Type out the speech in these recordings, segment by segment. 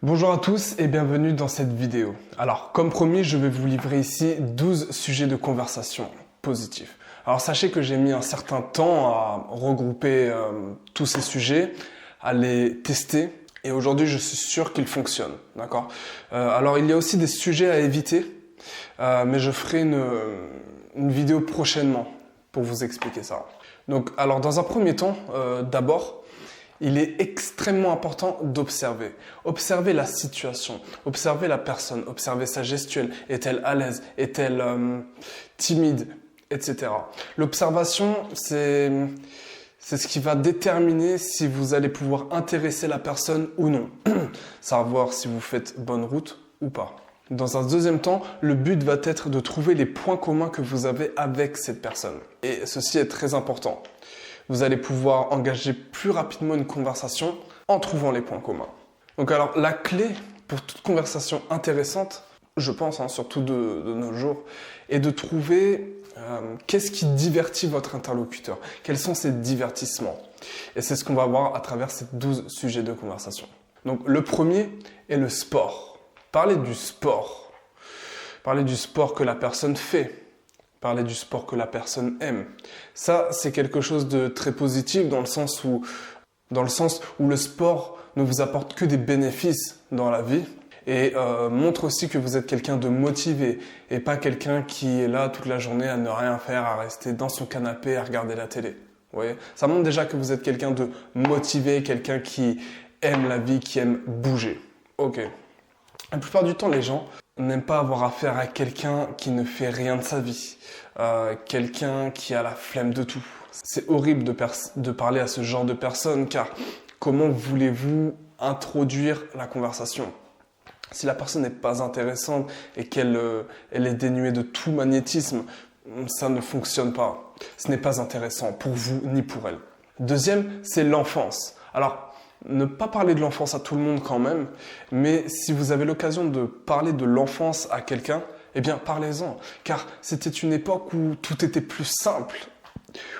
Bonjour à tous et bienvenue dans cette vidéo. Alors, comme promis, je vais vous livrer ici 12 sujets de conversation positifs. Alors, sachez que j'ai mis un certain temps à regrouper tous ces sujets, à les tester et aujourd'hui, je suis sûr qu'ils fonctionnent. D'accord ? Alors, il y a aussi des sujets à éviter, mais je ferai une vidéo prochainement pour vous expliquer ça. Donc, alors, dans un premier temps, d'abord, il est extrêmement important d'observer. Observer la situation, observer la personne, observer sa gestuelle. Est-elle à l'aise? Est-elle timide? Etc. L'observation, c'est ce qui va déterminer si vous allez pouvoir intéresser la personne ou non. Savoir si vous faites bonne route ou pas. Dans un deuxième temps, le but va être de trouver les points communs que vous avez avec cette personne. Et ceci est très important. Vous allez pouvoir engager plus rapidement une conversation en trouvant les points communs. Donc alors, la clé pour toute conversation intéressante, je pense, surtout de nos jours, est de trouver qu'est-ce qui divertit votre interlocuteur. Quels sont ses divertissements? Et c'est ce qu'on va voir à travers ces 12 sujets de conversation. Donc le premier est le sport. Parlez du sport. Parlez du sport que la personne fait. Parler du sport que la personne aime. Ça, c'est quelque chose de très positif dans le sens où le sport ne vous apporte que des bénéfices dans la vie et montre aussi que vous êtes quelqu'un de motivé et pas quelqu'un qui est là toute la journée à ne rien faire, à rester dans son canapé, à regarder la télé. Vous voyez ? Ça montre déjà que vous êtes quelqu'un de motivé, quelqu'un qui aime la vie, qui aime bouger. Ok. La plupart du temps, les gens n'aiment pas avoir affaire à quelqu'un qui ne fait rien de sa vie, quelqu'un qui a la flemme de tout. C'est horrible de parler à ce genre de personne car comment voulez-vous introduire la conversation ? Si la personne n'est pas intéressante et qu'elle est dénuée de tout magnétisme, ça ne fonctionne pas. Ce n'est pas intéressant pour vous ni pour elle. Deuxième, c'est l'enfance. Alors, ne pas parler de l'enfance à tout le monde quand même, mais si vous avez l'occasion de parler de l'enfance à quelqu'un, eh bien parlez-en, car c'était une époque où tout était plus simple,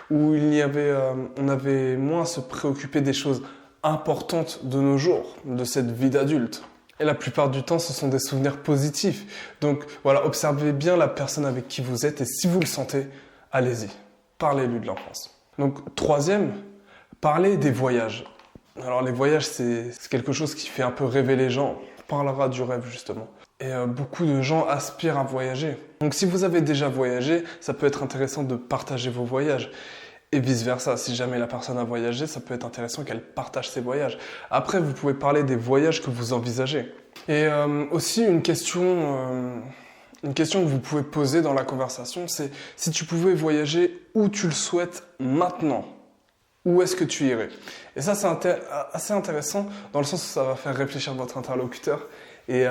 où on avait moins à se préoccuper des choses importantes de nos jours, de cette vie d'adulte. Et la plupart du temps, ce sont des souvenirs positifs. Donc voilà, observez bien la personne avec qui vous êtes et si vous le sentez, allez-y, parlez-lui de l'enfance. Donc troisième, parlez des voyages. Alors les voyages, c'est quelque chose qui fait un peu rêver les gens. On parlera du rêve justement. Et beaucoup de gens aspirent à voyager. Donc si vous avez déjà voyagé, ça peut être intéressant de partager vos voyages. Et vice-versa, si jamais la personne a voyagé, ça peut être intéressant qu'elle partage ses voyages. Après, vous pouvez parler des voyages que vous envisagez. Et aussi une question que vous pouvez poser dans la conversation, c'est si tu pouvais voyager où tu le souhaites maintenant. Où est-ce que tu irais? Et ça, c'est assez intéressant dans le sens où ça va faire réfléchir votre interlocuteur et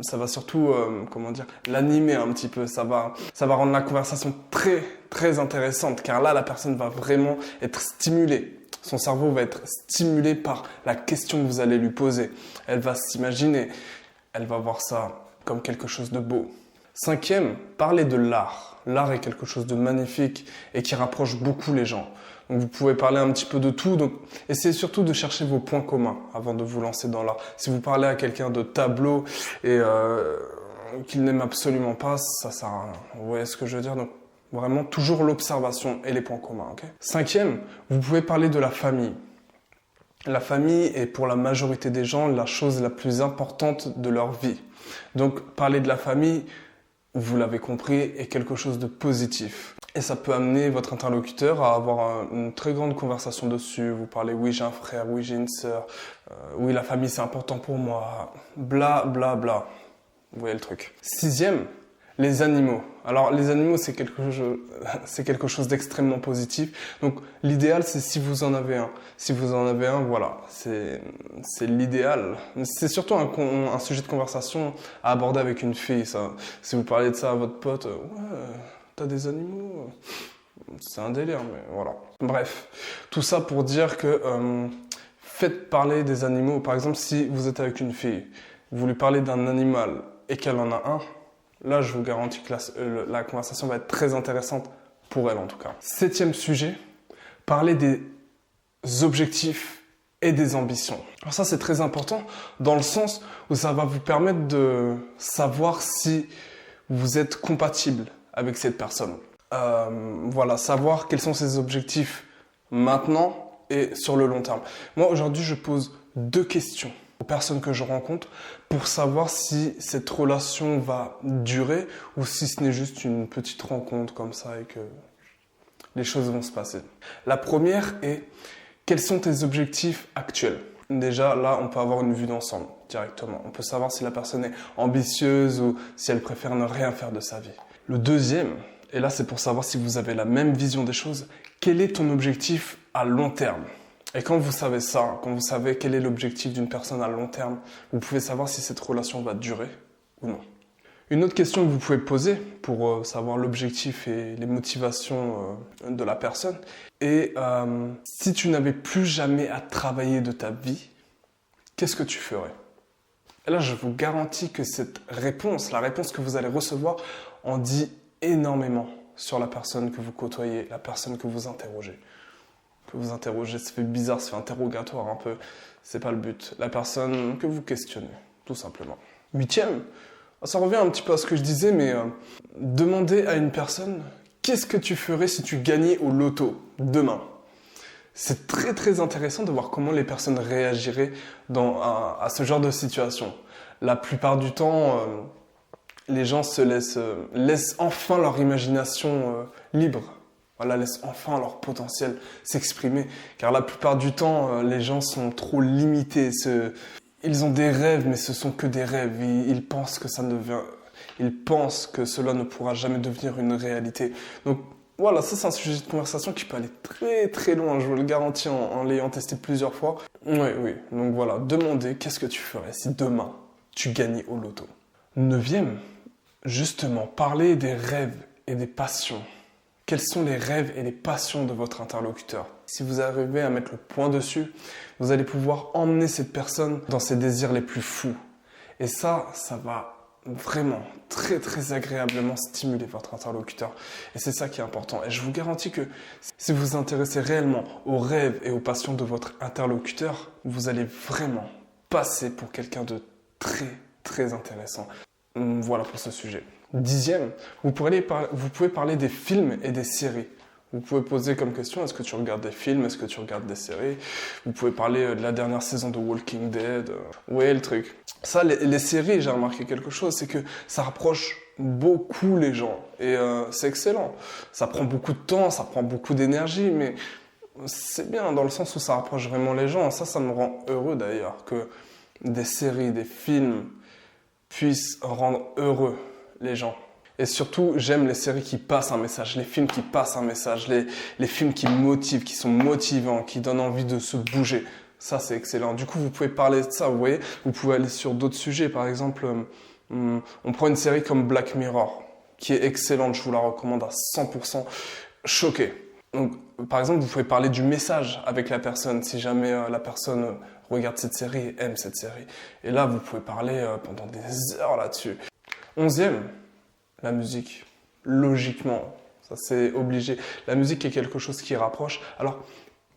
ça va surtout, l'animer un petit peu. Ça va rendre la conversation très, très intéressante car là, la personne va vraiment être stimulée. Son cerveau va être stimulé par la question que vous allez lui poser. Elle va s'imaginer, elle va voir ça comme quelque chose de beau. Cinquième, parler de l'art. L'art est quelque chose de magnifique et qui rapproche beaucoup les gens. Donc vous pouvez parler un petit peu de tout. Donc essayez surtout de chercher vos points communs avant de vous lancer dans l'art. Si vous parlez à quelqu'un de tableau et qu'il n'aime absolument pas, ça sert à rien. Vous voyez ce que je veux dire? Donc vraiment toujours l'observation et les points communs. Okay. Cinquième, vous pouvez parler de la famille. La famille est pour la majorité des gens la chose la plus importante de leur vie. Donc parler de la famille, vous l'avez compris, est quelque chose de positif. Et ça peut amener votre interlocuteur à avoir une très grande conversation dessus. Vous parlez, oui, j'ai un frère, oui, j'ai une sœur, oui, la famille, c'est important pour moi, bla, bla, bla. Vous voyez le truc. Sixième, les animaux. Alors, les animaux, c'est quelque chose d'extrêmement positif. Donc, l'idéal, c'est si vous en avez un. Si vous en avez un, voilà, c'est l'idéal. C'est surtout un sujet de conversation à aborder avec une fille, ça. Si vous parlez de ça à votre pote, ouais, t'as des animaux, c'est un délire, mais voilà. Bref, tout ça pour dire que faites parler des animaux. Par exemple, si vous êtes avec une fille, vous lui parlez d'un animal et qu'elle en a un, là, je vous garantis que la conversation va être très intéressante pour elle, en tout cas. Septième sujet, parler des objectifs et des ambitions. Alors ça, c'est très important dans le sens où ça va vous permettre de savoir si vous êtes compatible avec cette personne. Voilà, savoir quels sont ses objectifs maintenant et sur le long terme. Moi, aujourd'hui, je pose 2 questions aux personnes que je rencontre pour savoir si cette relation va durer ou si ce n'est juste une petite rencontre comme ça et que les choses vont se passer. La première est: quels sont tes objectifs actuels? Déjà, là, on peut avoir une vue d'ensemble directement. On peut savoir si la personne est ambitieuse ou si elle préfère ne rien faire de sa vie. Le deuxième, et là, c'est pour savoir si vous avez la même vision des choses, quel est ton objectif à long terme? Et quand vous savez ça, quand vous savez quel est l'objectif d'une personne à long terme, vous pouvez savoir si cette relation va durer ou non. Une autre question que vous pouvez poser pour savoir l'objectif et les motivations de la personne est si tu n'avais plus jamais à travailler de ta vie, qu'est-ce que tu ferais? Et là, je vous garantis que cette réponse, la réponse que vous allez recevoir, en dit énormément sur la personne que vous côtoyez, la personne que vous interrogez. Ça fait bizarre, ça fait interrogatoire un peu. C'est pas le but. La personne que vous questionnez, tout simplement. 8e, ça revient un petit peu à ce que je disais, mais demandez à une personne qu'est-ce que tu ferais si tu gagnais au loto demain. C'est très très intéressant de voir comment les personnes réagiraient à ce genre de situation. La plupart du temps, les gens laissent enfin leur imagination libre. Voilà, laissent enfin leur potentiel s'exprimer. Car la plupart du temps, les gens sont trop limités. Ils ont des rêves, mais ce sont que des rêves. Ils pensent que cela ne pourra jamais devenir une réalité. Donc voilà, ça c'est un sujet de conversation qui peut aller très très loin, je vous le garantis en l'ayant testé plusieurs fois. Oui. Donc voilà, demandez qu'est-ce que tu ferais si demain tu gagnais au loto. 9e, justement, parler des rêves et des passions. Quels sont les rêves et les passions de votre interlocuteur? Si vous arrivez à mettre le point dessus, vous allez pouvoir emmener cette personne dans ses désirs les plus fous. Et ça va vraiment très très agréablement stimuler votre interlocuteur. Et c'est ça qui est important. Et je vous garantis que si vous vous intéressez réellement aux rêves et aux passions de votre interlocuteur, vous allez vraiment passer pour quelqu'un de très très intéressant. Voilà pour ce sujet. 10e, vous pouvez parler des films et des séries. Vous pouvez poser comme question, est-ce que tu regardes des films, est-ce que tu regardes des séries? Vous pouvez parler de la dernière saison de Walking Dead. Ouais, le truc. Ça, les séries, j'ai remarqué quelque chose, c'est que ça rapproche beaucoup les gens. Et c'est excellent. Ça prend beaucoup de temps, ça prend beaucoup d'énergie, mais c'est bien dans le sens où ça rapproche vraiment les gens. Ça me rend heureux d'ailleurs, que des séries, des films puissent rendre heureux les gens. Et surtout, j'aime les séries qui passent un message, les films qui passent un message, les films qui motivent, qui sont motivants, qui donnent envie de se bouger. Ça, c'est excellent. Du coup, vous pouvez parler de ça, vous voyez. Vous pouvez aller sur d'autres sujets. Par exemple, on prend une série comme Black Mirror, qui est excellente. Je vous la recommande à 100%. Choqué. Donc, par exemple, vous pouvez parler du message avec la personne, si jamais la personne regarde cette série et aime cette série. Et là, vous pouvez parler pendant des heures là-dessus. 11e, la musique. Logiquement, ça c'est obligé. La musique est quelque chose qui rapproche. Alors,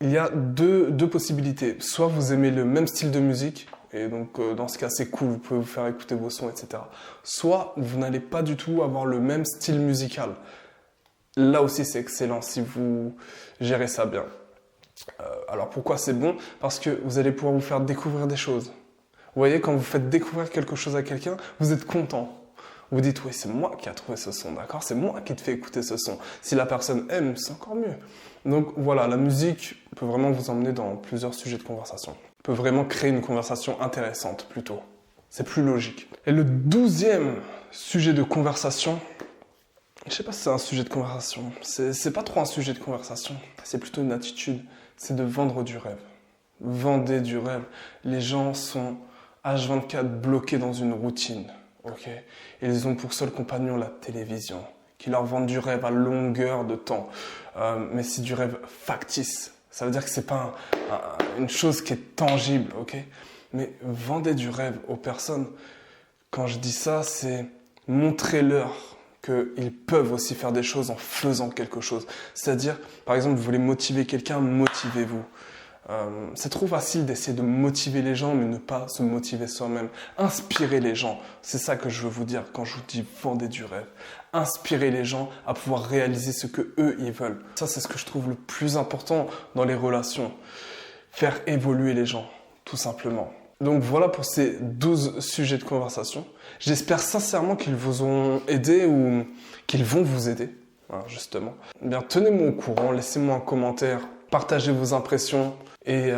il y a deux possibilités. Soit vous aimez le même style de musique, et donc dans ce cas c'est cool, vous pouvez vous faire écouter vos sons, etc. Soit vous n'allez pas du tout avoir le même style musical. Là aussi c'est excellent si vous gérez ça bien. Alors pourquoi c'est bon? Parce que vous allez pouvoir vous faire découvrir des choses. Vous voyez, quand vous faites découvrir quelque chose à quelqu'un, vous êtes content. Vous dites, oui, c'est moi qui a trouvé ce son, d'accord? C'est moi qui te fais écouter ce son. Si la personne aime, c'est encore mieux. Donc voilà, la musique peut vraiment vous emmener dans plusieurs sujets de conversation. Peut vraiment créer une conversation intéressante, plutôt. C'est plus logique. Et le 12e sujet de conversation, je sais pas si c'est un sujet de conversation. C'est pas trop un sujet de conversation. C'est plutôt une attitude. C'est de vendre du rêve. Vendez du rêve. Les gens sont H24 bloqués dans une routine. Ok, ils ont pour seul compagnon la télévision, qui leur vend du rêve à longueur de temps. Mais c'est du rêve factice. Ça veut dire que c'est pas une chose qui est tangible, ok? Mais vendez du rêve aux personnes. Quand je dis ça, c'est montrez-leur qu'ils peuvent aussi faire des choses en faisant quelque chose. C'est-à-dire, par exemple, vous voulez motiver quelqu'un, motivez-vous. C'est trop facile d'essayer de motiver les gens, mais ne pas se motiver soi-même. Inspirer les gens, c'est ça que je veux vous dire quand je vous dis vendez du rêve. Inspirer les gens à pouvoir réaliser ce que eux ils veulent. Ça, c'est ce que je trouve le plus important dans les relations. Faire évoluer les gens, tout simplement. Donc voilà pour ces 12 sujets de conversation. J'espère sincèrement qu'ils vous ont aidé ou qu'ils vont vous aider, hein, justement. Bien, tenez-moi au courant, laissez-moi un commentaire, partagez vos impressions et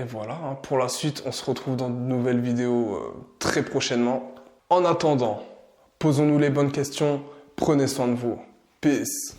voilà. Hein. Pour la suite, on se retrouve dans de nouvelles vidéos très prochainement. En attendant, posons-nous les bonnes questions, prenez soin de vous. Peace.